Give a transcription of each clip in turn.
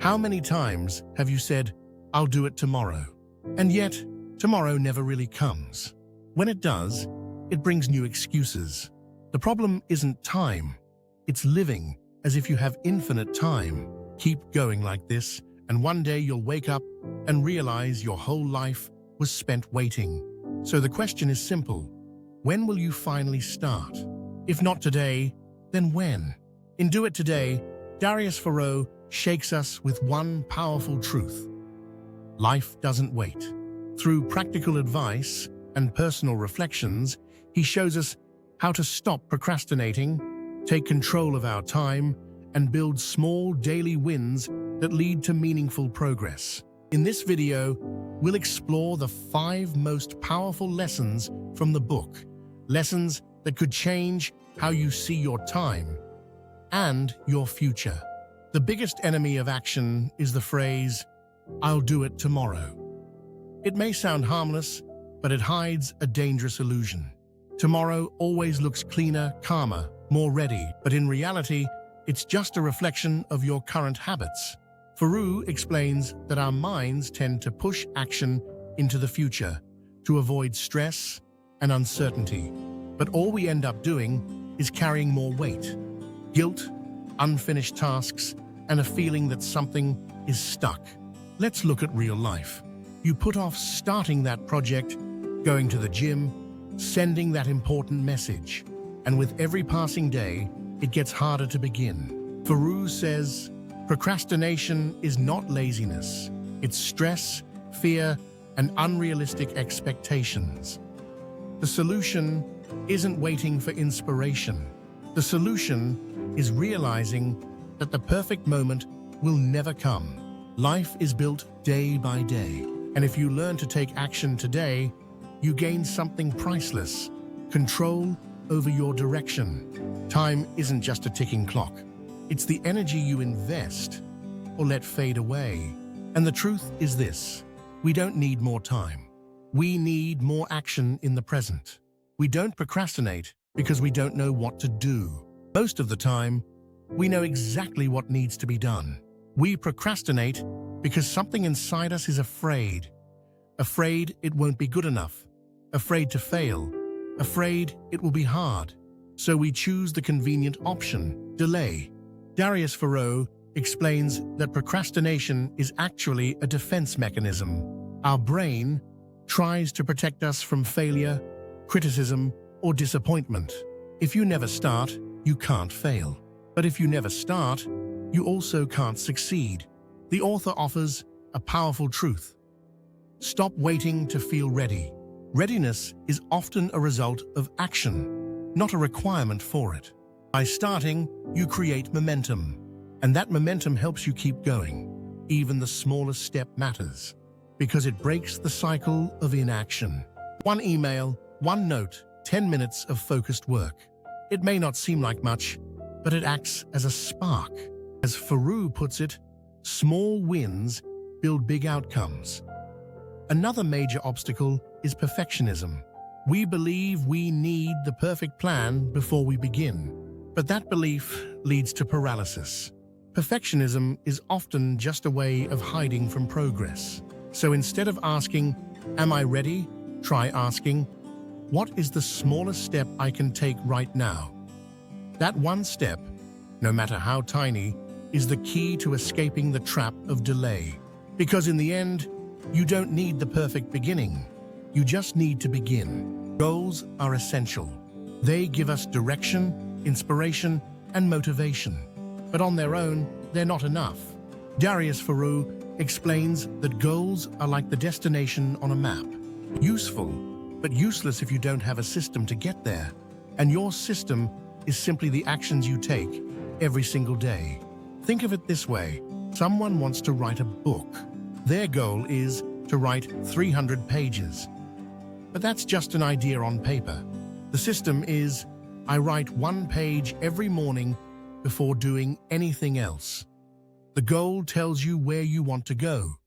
How many times have you said, "I'll do it tomorrow"? And yet, tomorrow never really comes. When it does, it brings new excuses. The problem isn't time, it's living as if you have infinite time. Keep going like this, and one day you'll wake up and realize your whole life was spent waiting. So the question is simple: when will you finally start? If not today, then when? In Do It Today, Darius Foroux shakes us with one powerful truth: life doesn't wait. Through practical advice and personal reflections, he shows us how to stop procrastinating, take control of our time, and build small daily wins that lead to meaningful progress. In this video, we'll explore the 5 most powerful lessons from the book, lessons that could change how you see your time and your future. The biggest enemy of action is the phrase, "I'll do it tomorrow." It may sound harmless, but it hides a dangerous illusion. Tomorrow always looks cleaner, calmer, more ready, but in reality, it's just a reflection of your current habits. Foroux explains that our minds tend to push action into the future to avoid stress and uncertainty. But all we end up doing is carrying more weight, guilt, unfinished tasks, and a feeling that something is stuck. Let's look at real life. You put off starting that project, going to the gym, sending that important message, and with every passing day, it gets harder to begin. Foroux says, procrastination is not laziness. It's stress, fear, and unrealistic expectations. The solution isn't waiting for inspiration. The solution is realizing that the perfect moment will never come. Life is built day by day, and if you learn to take action today, you gain something priceless: control over your direction. Time isn't just a ticking clock. It's the energy you invest or let fade away. And the truth is this: we don't need more time. We need more action in the present. We don't procrastinate because we don't know what to do. Most of the time, we know exactly what needs to be done. We procrastinate because something inside us is afraid. Afraid it won't be good enough. Afraid to fail. Afraid it will be hard. So we choose the convenient option: delay. Darius Foroux explains that procrastination is actually a defense mechanism. Our brain tries to protect us from failure, criticism, or disappointment. If you never start, you can't fail. But if you never start, you also can't succeed. The author offers a powerful truth: stop waiting to feel ready. Readiness is often a result of action, not a requirement for it. By starting, you create momentum, and that momentum helps you keep going. Even the smallest step matters, because it breaks the cycle of inaction. One email, one note, 10 minutes of focused work. It may not seem like much, but it acts as a spark. As Foroux puts it, small wins build big outcomes. Another major obstacle is perfectionism. We believe we need the perfect plan before we begin, but that belief leads to paralysis. Perfectionism is often just a way of hiding from progress. So instead of asking, "Am I ready?" try asking, "What is the smallest step I can take right now?" That one step, no matter how tiny, is the key to escaping the trap of delay. Because in the end, you don't need the perfect beginning. You just need to begin. Goals are essential. They give us direction, inspiration, and motivation. But on their own, they're not enough. Darius Foroux explains that goals are like the destination on a map. Useful, but useless if you don't have a system to get there. And your system is simply the actions you take every single day. Think of it this way: someone wants to write a book. Their goal is to write 300 pages. But that's just an idea on paper. The system is, I write 1 page every morning before doing anything else. The goal tells you where you want to go.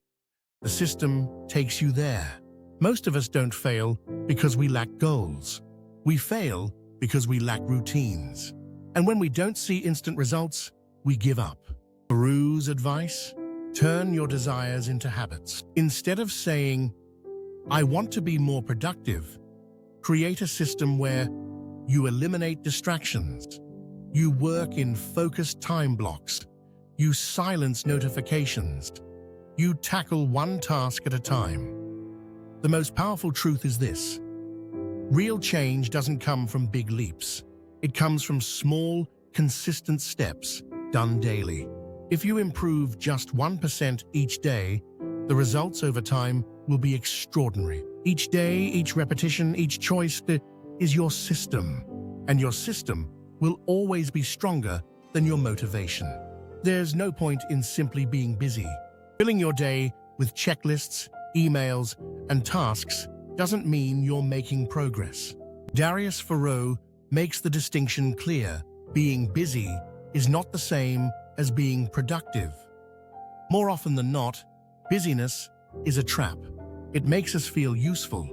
The system takes you there. Most of us don't fail because we lack goals. We fail because we lack routines. And when we don't see instant results, we give up. Foroux's advice: Turn your desires into habits. Instead of saying, "I want to be more productive," create a system where you eliminate distractions. You work in focused time blocks. You silence notifications. You tackle one task at a time. The most powerful truth is this: real change doesn't come from big leaps. It comes from small, consistent steps done daily. If you improve just 1% each day, the results over time will be extraordinary. Each day, each repetition, each choice is your system, and your system will always be stronger than your motivation. There's no point in simply being busy. Filling your day with checklists, emails, and tasks doesn't mean you're making progress. Darius Foroux makes the distinction clear: being busy is not the same as being productive. More often than not, busyness is a trap. It makes us feel useful,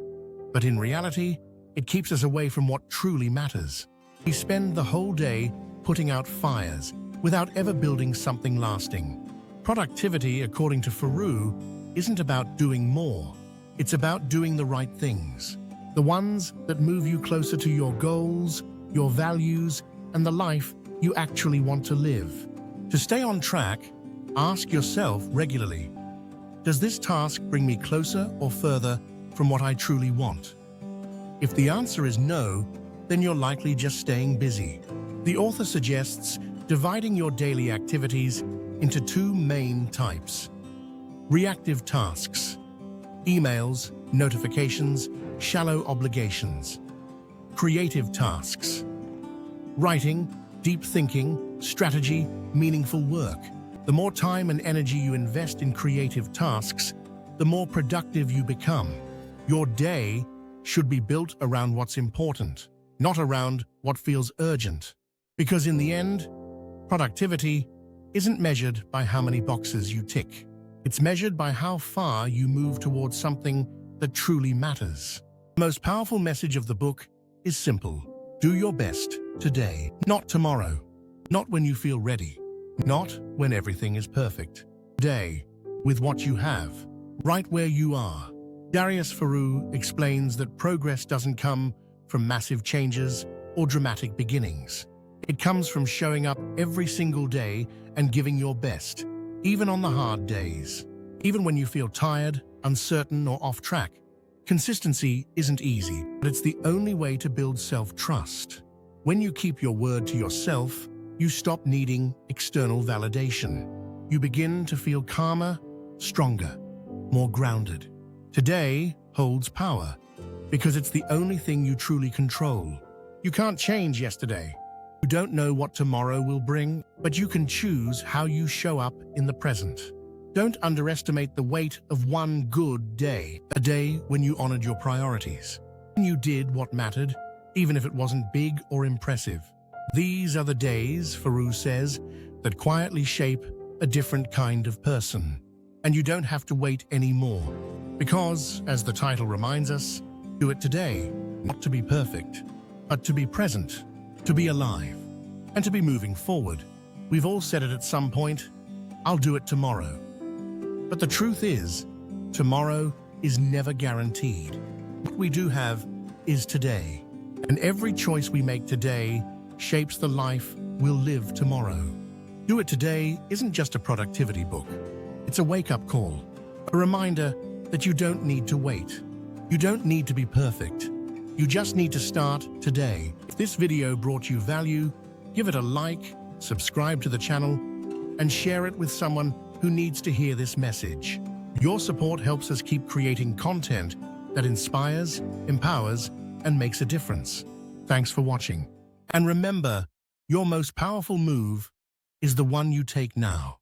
but in reality, it keeps us away from what truly matters. We spend the whole day putting out fires without ever building something lasting. Productivity, according to Foroux, isn't about doing more. It's about doing the right things, the ones that move you closer to your goals, your values, and the life you actually want to live. To stay on track, ask yourself regularly, does this task bring me closer or further from what I truly want? If the answer is no, then you're likely just staying busy. The author suggests dividing your daily activities into two main types: reactive tasks, emails, notifications, shallow obligations; creative tasks, writing, deep thinking, strategy, meaningful work. The more time and energy you invest in creative tasks, the more productive you become. Your day should be built around what's important, not around what feels urgent. Because in the end, productivity isn't measured by how many boxes you tick. It's measured by how far you move towards something that truly matters. The most powerful message of the book is simple: do your best today, not tomorrow, not when you feel ready, not when everything is perfect. Today, with what you have, right where you are. Darius Foroux explains that progress doesn't come from massive changes or dramatic beginnings. It comes from showing up every single day and giving your best, even on the hard days. Even when you feel tired, uncertain, or off track, consistency isn't easy, but it's the only way to build self-trust. When you keep your word to yourself, you stop needing external validation. You begin to feel calmer, stronger, more grounded. Today holds power because it's the only thing you truly control. You can't change yesterday. You don't know what tomorrow will bring, but you can choose how you show up in the present. Don't underestimate the weight of one good day, a day when you honored your priorities. When you did what mattered, even if it wasn't big or impressive. These are the days, Foroux says, that quietly shape a different kind of person. And you don't have to wait anymore. Because, as the title reminds us, do it today, not to be perfect, but to be present, to be alive, and to be moving forward. We've all said it at some point: I'll do it tomorrow. But the truth is, tomorrow is never guaranteed. What we do have is today. And every choice we make today shapes the life we'll live tomorrow. Do It Today isn't just a productivity book. It's a wake-up call, a reminder that you don't need to wait. You don't need to be perfect. You just need to start today. If this video brought you value, give it a like, subscribe to the channel, and share it with someone who needs to hear this message. Your support helps us keep creating content that inspires, empowers, and makes a difference. Thanks for watching. And remember, your most powerful move is the one you take now.